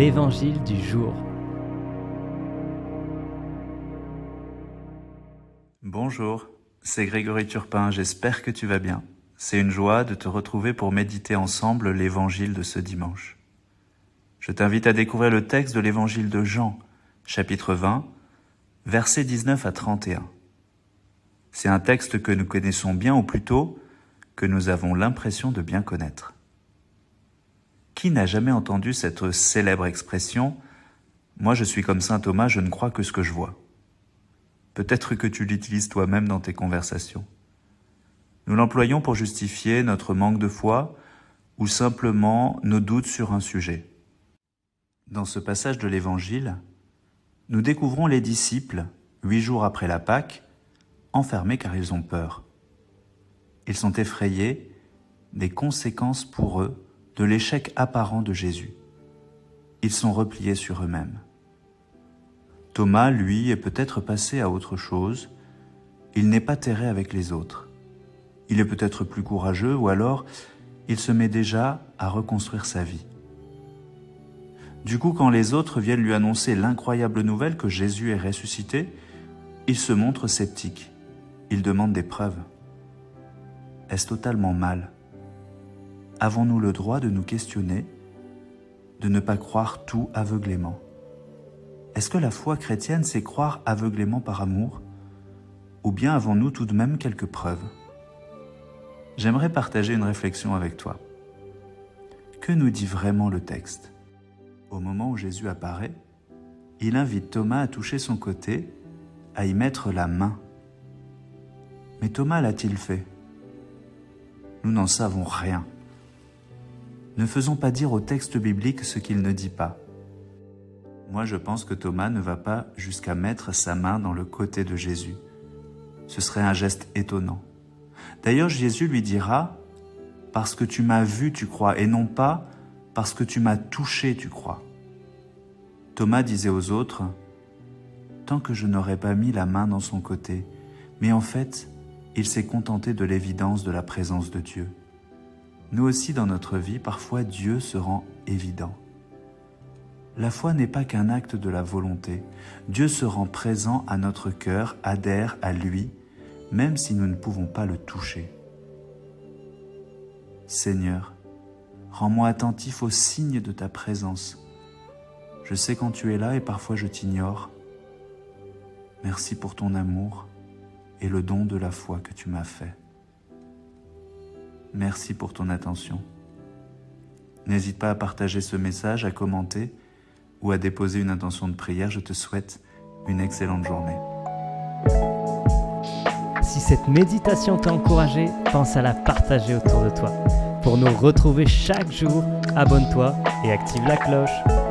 l'Évangile du jour. Bonjour, c'est Grégory Turpin, j'espère que tu vas bien. C'est une joie de te retrouver pour méditer ensemble l'Évangile de ce dimanche. Je t'invite à découvrir le texte de l'Évangile de Jean, chapitre 20, versets 19 à 31. C'est un texte que nous connaissons bien, ou plutôt que nous avons l'impression de bien connaître. Qui n'a jamais entendu cette célèbre expression « Moi je suis comme saint Thomas, je ne crois que ce que je vois ». Peut-être que tu l'utilises toi-même dans tes conversations. Nous l'employons pour justifier notre manque de foi ou simplement nos doutes sur un sujet. Dans ce passage de l'Évangile, nous découvrons les disciples, 8 jours après la Pâque, enfermés car ils ont peur. Ils sont effrayés des conséquences pour eux de l'échec apparent de Jésus. Ils sont repliés sur eux-mêmes. Thomas, lui, est peut-être passé à autre chose. Il n'est pas terré avec les autres. Il est peut-être plus courageux ou alors il se met déjà à reconstruire sa vie. Du coup, quand les autres viennent lui annoncer l'incroyable nouvelle que Jésus est ressuscité, il se montre sceptique. Il demande des preuves. Est-ce totalement mal ? Avons-nous le droit de nous questionner, de ne pas croire tout aveuglément ? Est-ce que la foi chrétienne, c'est croire aveuglément par amour ? Ou bien avons-nous tout de même quelques preuves ? J'aimerais partager une réflexion avec toi. Que nous dit vraiment le texte ? Au moment où Jésus apparaît, il invite Thomas à toucher son côté, à y mettre la main. Mais Thomas l'a-t-il fait ? Nous n'en savons rien. Ne faisons pas dire au texte biblique ce qu'il ne dit pas. Moi, je pense que Thomas ne va pas jusqu'à mettre sa main dans le côté de Jésus. Ce serait un geste étonnant. D'ailleurs, Jésus lui dira « Parce que tu m'as vu, tu crois, et non pas parce que tu m'as touché, tu crois. » Thomas disait aux autres « Tant que je n'aurais pas mis la main dans son côté, mais en fait, il s'est contenté de l'évidence de la présence de Dieu. » Nous aussi, dans notre vie, parfois Dieu se rend évident. La foi n'est pas qu'un acte de la volonté. Dieu se rend présent à notre cœur, adhère à lui, même si nous ne pouvons pas le toucher. Seigneur, rends-moi attentif aux signes de ta présence. Je sais quand tu es là et parfois je t'ignore. Merci pour ton amour et le don de la foi que tu m'as fait. Merci pour ton attention. N'hésite pas à partager ce message, à commenter ou à déposer une intention de prière. Je te souhaite une excellente journée. Si cette méditation t'a encouragé, pense à la partager autour de toi. Pour nous retrouver chaque jour, abonne-toi et active la cloche.